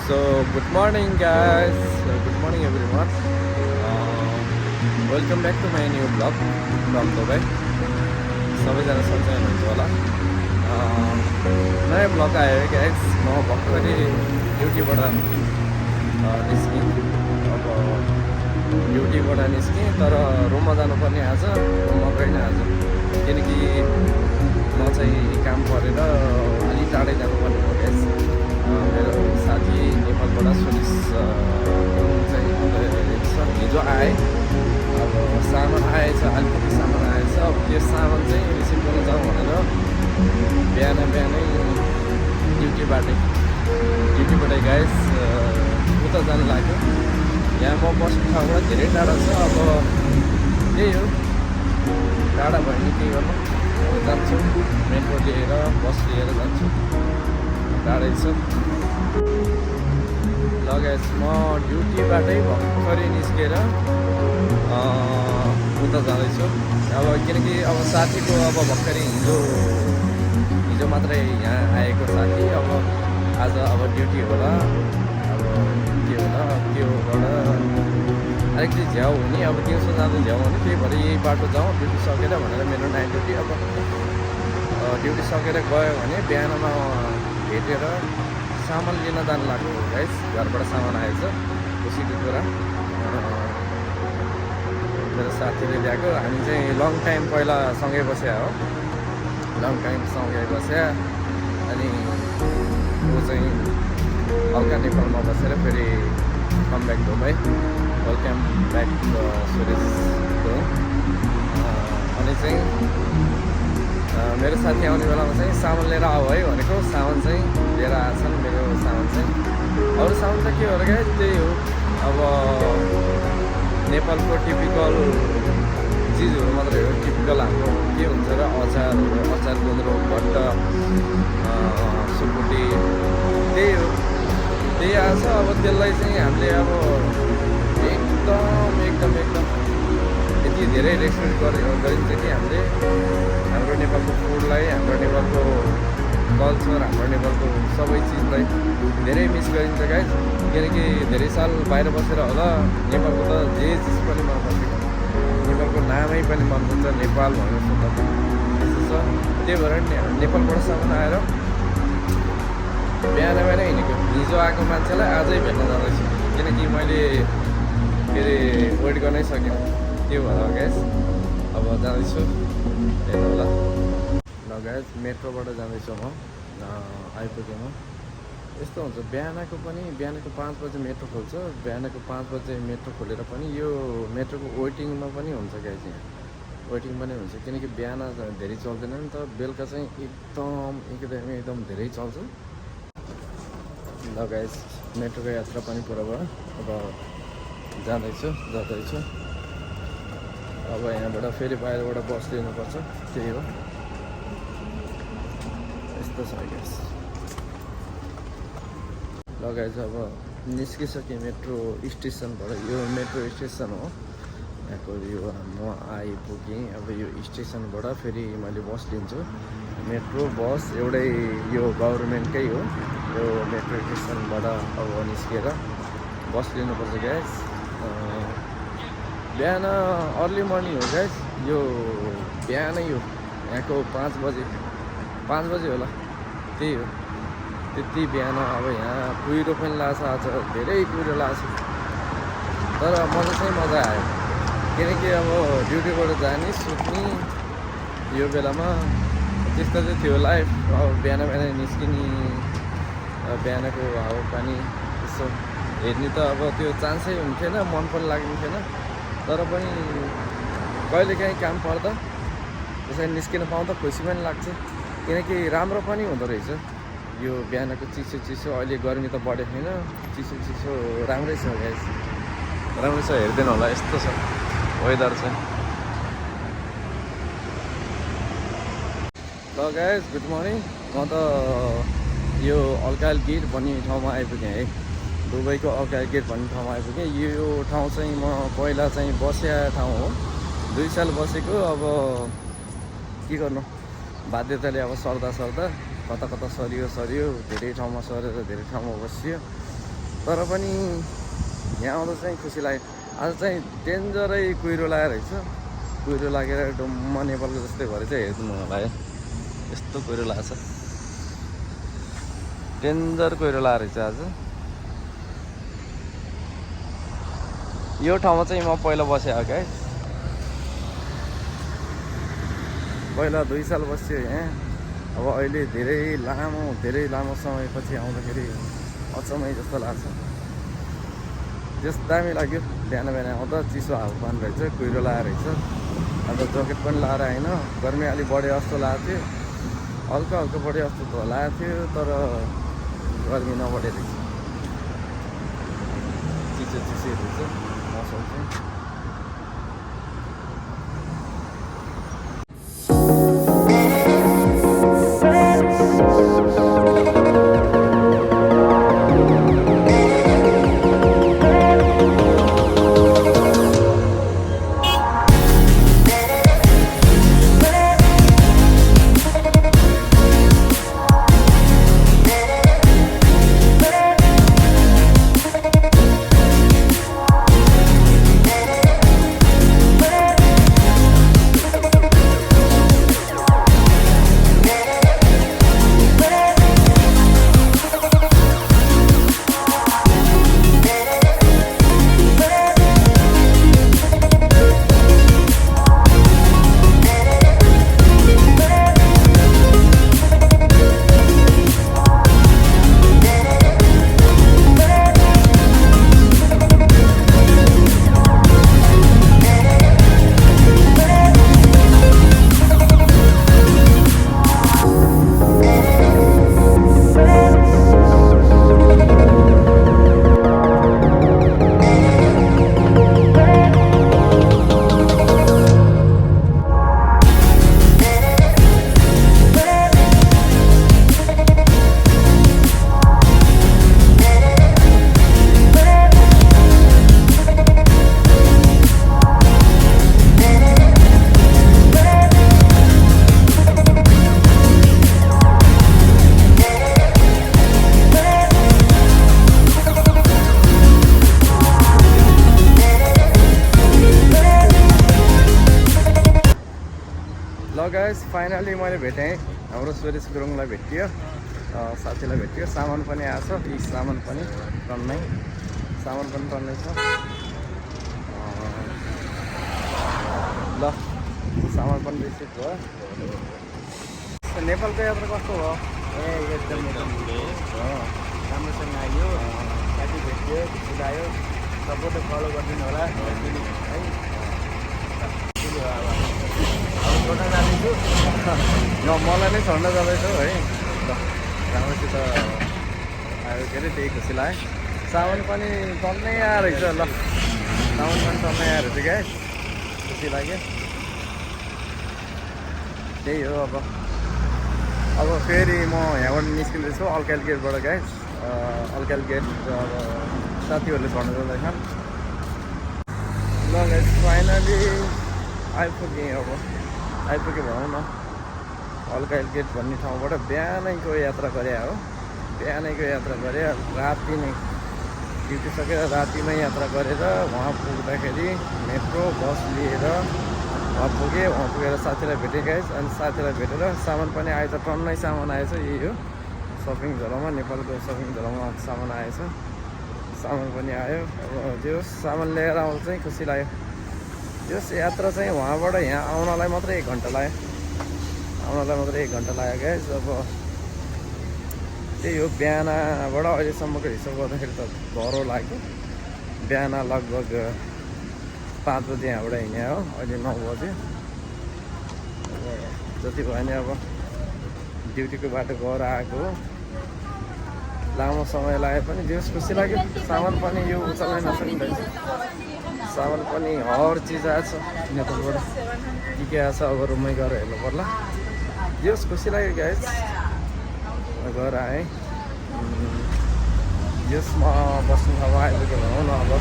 So, good morning, guys. Good morning, everyone. Welcome back to my new vlog from Dubai. सबैजना सन्चै हुनुहुन्छ होला। नयाँ भ्लग आयो है गाइस। म भर्खरै ड्युटीबाट निस्केँ। अब ड्युटीबाट निस्केँ तर रुममा जानुपर्ने आज, रुममा गएन आज, किनकि म चाहिँ काम परेर अलिक टाढै जानुपर्ने हो गाइस। मेरो साथी नेपालबाट सुनिस चाहिँ हिजो आए। अब सामान आएछ, अलिकति सामान आएछ। अब त्यो सामान चाहिँ रिसिभ गर्न जाउँ भनेर बिहानै ड्युटीबाटै गाइस उता जानु लाग्यो। यहाँ म बस्ने ठाउँबाट धेरै टाढा छ। अब त्यही हो, टाढा भयो नि के गर्नु, अब जान्छु मेट्रो लिएर, बस लिएर जान्छु, टाढै छ। ल गाइस, म ड्युटीबाटै भर्खरै निस्केर उता जाँदैछु। अब किनकि अब साथीको अब भर्खरै हिजो मात्रै यहाँ आएको साथी, अब आज अब ड्युटी होला। अब के होला, त्योबाट अलिकति झ्याउ हुने, अब दिउँसो जाँदा झ्याउ हुने, त्यही भएर यही बाटो जाउँ ड्युटी सकेर भनेर मेरो नाइट ड्युटी। अब ड्युटी सकेर गयो भने बिहानमा भेटेर सामान लिन जानु लाग्यो गाइस। घरबाट सामान आएछ, खुसीको कुरा। मेरो साथीले ल्याएको। हामी चाहिँ लङ टाइम पहिला सँगै बस्या हो, लङ टाइम सँगै बस्या। अनि ऊ चाहिँ हल्का नेपालमा बसेर फेरि come back Dubai. Welcome back Suresh. अनि चाहिँ मेरो साथी आउने बेलामा चाहिँ सामान लिएर आऊ है भनेको। सामान चाहिँ लिएर आएछन्। मेरो सामान चाहिँ अरू सामान त के हो र गाइस, त्यही हो अब नेपालको टिपिकल चिजहरू मात्रै हो। टिपिकल हाम्रो के हुन्छ र अचारहरू, अचार, गुन्द्रुक, भट्ट, सुकुटी, त्यही हो, त्यही आएछ। अब त्यसलाई चाहिँ हामीले अब एकदम यति धेरै रेस्पेक्ट गरिन्छ कि हामीले हाम्रो नेपालको फुडलाई, हाम्रो नेपालको कल्चर, हाम्रो नेपालको सबै चिजलाई धेरै मिस गरिन्छ गाइस। किनकि धेरै साल बाहिर बसेर होला नेपालको त जे चिज पनि मन पर्छ, नेपालको नामै पनि मन पर्छ, नेपाल भनेर सुन्दा त्यस्तो छ। त्यही भएर नेपालबाट सामान आएर बिहानै हिँडेको। हिजो आएको मान्छेलाई आजै भेट्न जाँदैछु, किनकि मैले के अरे वेट गर्नै सकिनँ। त्यो भएर गाइस अब जाँदैछु, हेर्नु होला। ल गाइस, मेट्रोबाट जाँदैछु म। आइपुगेँ म। यस्तो हुन्छ बिहानको 5 बजे मेट्रो खोल्छ। बिहानको 5 बजे मेट्रो खोलेर पनि यो मेट्रोको वेटिङमा पनि हुन्छ गाइस। यहाँ वेटिङ पनि हुन्छ, किनकि बिहान धेरै चल्दैन नि त, बेलुका चाहिँ एकदम धेरै चल्छ। ल गाइस, मेट्रोको यात्रा पनि पुरा भयो। अब जाँदैछु। अब यहाँबाट फेरि बाहिरबाट बस लिनुपर्छ, त्यही हो। यस्तो छ गाइस। ल गाइस, अब निस्किसकेँ मेट्रो स्टेसनबाट। यो मेट्रो स्टेसन हो यहाँको। यो म आइपुगेँ। अब यो स्टेसनबाट फेरि मैले बस लिन्छु। मेट्रो बस एउटै, यो गभर्मेन्टकै हो। यो मेट्रो स्टेसनबाट अब निस्केर बस लिनुपर्छ गाइस। बिहान अर्ली मर्निङ हो गाइस। यो बिहानै हो, यहाँको 5 बजे होला, त्यही हो। त्यति बिहान अब यहाँ कुहिरो पनि लाग्छ, आज धेरै कुहिरो लाग्छ। तर मजा चाहिँ मजा आयो, किनकि अब ड्युटीबाट जाने, सुत्ने यो बेलामा त्यस्तो चाहिँ थियो लाइफ। अब बिहान निस्किने, बिहानको हावापानी यसो हेर्ने त अब त्यो चान्सै हुन्थेन, मन पनि लाग्ने थिएन। तर पनि कहिलेकाहीँ काम पर्दा त्यसरी निस्किन पाउँदा खुसी पनि लाग्छ, किनकि राम्रो पनि हुँदो रहेछ। यो बिहानको चिसो, अहिले गर्मी त बढेको छैन, चिसो राम्रै छ गाइस, राम्रो छ। हेर्दैन होला, यस्तो छ वेदर चाहिँ। ल गाइस, गुड मर्निङ। म त यो अल्कायल गेट भन्ने ठाउँमा आइपुगेँ है। दुबईको अल्कायल गेट भन्ने ठाउँमा आइपुगेँ। यो ठाउँ चाहिँ म पहिला चाहिँ बस्या ठाउँ हो, 2 साल बसेको। अब के गर्नु, बाध्यताले अब सर्दा कता सरियो, धेरै ठाउँमा सरेर धेरै ठाउँमा बसियो। तर पनि यहाँ आउँदा चाहिँ खुसी लाग्यो। आज चाहिँ डेन्जरै कुहिरो लागेर रहेछ, कुहिरो लागेर डुम्म नेपालको जस्तै भएर चाहिँ हेर्नु होला है, यस्तो कुहिरो लाग्छ, डेन्जर कुहिरो लागेर रहेछ आज। यो ठाउँमा चाहिँ म पहिला बसेँ क्या, पहिला 2 साल बस्यो यहाँ। अब अहिले धेरै लामो समयपछि आउँदाखेरि अचम्मै जस्तो लाग्छ। त्यस दामी लाग्यो, बिहान आउँदा चिसो हावापानी रहेछ, कुहिरो लागेर रहेछ। अन्त ज्याकेट पनि लाएर होइन, गर्मी अलिक बढे जस्तो लागेको थियो, हल्का बढे जस्तो त लागेको थियो, तर गर्मी नबढे रहेछ, चिसो रहेछ मौसम चाहिँ। गाइस फाइनली मैले भेटेँ, हाम्रो सुरेश गुरुङलाई भेटियो, साथीलाई भेटियो। सामान पनि आएछ, यी सामान पनि टन्नै छ। ल सामान पनि रिसिभ भयो। नेपालको यात्रा कस्तो भयो? एकदम राम्रोसँग आयो, साथी भेटियो, खुसी लाग्यो। सबैले फलो गरिदिनु होला है। अब छोड्न जाँदैछु, मलाई नै छोड्न जाँदैछौ है। ल राम्रोसित आयो के अरे, त्यही खुसी लाग्यो। सामान पनि टन्नै आएर रहेछ। ल सामान पनि टन्नै आएर रहेछ क्या, खुसी लाग्यो। त्यही हो। अब फेरि म यहाँबाट निस्किँदैछु अल्काइल गेटबाट गाइस। अल्काइल गेट अब साथीहरूले छोड्नु जाँदैछन्। ल गाइस फाइनली आइपुगेँ। अब आइपुगेँ भनौँ न, अल्काइल गेट भन्ने ठाउँबाट बिहानैको यात्रा गरे हो। बिहानैको यात्रा गरे, राति नै ड्युटी सकेर रातिमै यात्रा गरेर वहाँ पुग्दाखेरि मेट्रो बस लिएर वहाँ पुगेँ। वहाँ पुगेर साथीलाई भेटेँ गाइस। अनि साथीलाई भेटेर सामान पनि आएछ, टन्नै सामान आएछ। यही हो सपिङ झोलामा, नेपालको सपिङ झोलामा सामान आएछ। सामान पनि आयो। अब त्यो सामान लिएर आउँदा चाहिँ खुसी लाग्यो। यस यात्रा चाहिँ वहाँबाट यहाँ आउनलाई मात्रै 1 घन्टा लाग्यो। गाइस। अब त्यही हो, बिहानबाट अहिलेसम्मको हिसाब गर्दाखेरि त डह्रो लाग्यो। बिहान लगभग 5 बजे यहाँबाट हिँड्यो हो, अहिले 9 बज्यो। अब जति भयो नि अब ड्युटीको बाटो गएर आएको हो। लामो समय लाग्यो पनि जेस खुसी लाग्यो। सामान पनि यो उचाल्नै नसकिँदैन, सामान पनि हर चिज आएछ नेपालबाट। के आएछ अब रुममै गएर हेर्नु पर्ला। जेस खुसी लाग्यो गाइस, गएर आएँ। यसमा बस्नु ठाउँमा आइपुग्यो भनौँ न। अब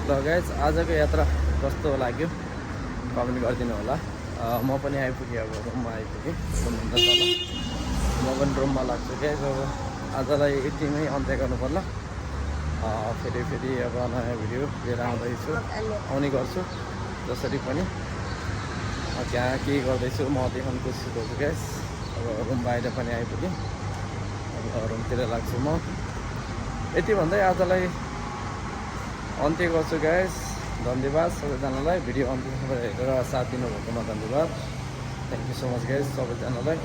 ल गाइस आजको यात्रा कस्तो लाग्यो कमेन्ट गरिदिनु होला। म पनि आइपुगेँ, अब रुममा आइपुगेँ। रुमभन्दा तल म पनि रुममा लाग्छु गाइस। अब आजलाई यतिमै अन्त्य गर्नु पर्ला। फेरि फेरि अब नयाँ भिडियो लिएर आउँदैछु, आउने गर्छु जसरी पनि। त्यहाँ के गर्दैछु म देखाउनु कोसिस गर्छु ग्यास। अब रुम बाहिर पनि आइपुगेँ, अब रुमतिर लाग्छु म। यति भन्दै आजलाई अन्त्य गर्छु ग्यास। धन्यवाद सबैजनालाई, भिडियो अन्त्यसम्म हेरेर साथ दिनुभएकोमा धन्यवाद। Thank you so much guys सबैजनालाई।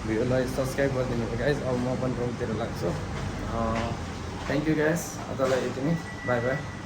भिडियोलाई सब्सक्राइब गरिदिनु भयो गाइज। अब म पनि रुमतिर लाग्छु। थ्याङ्क यू गाइज, आजलाई यति नै, बाई बाई।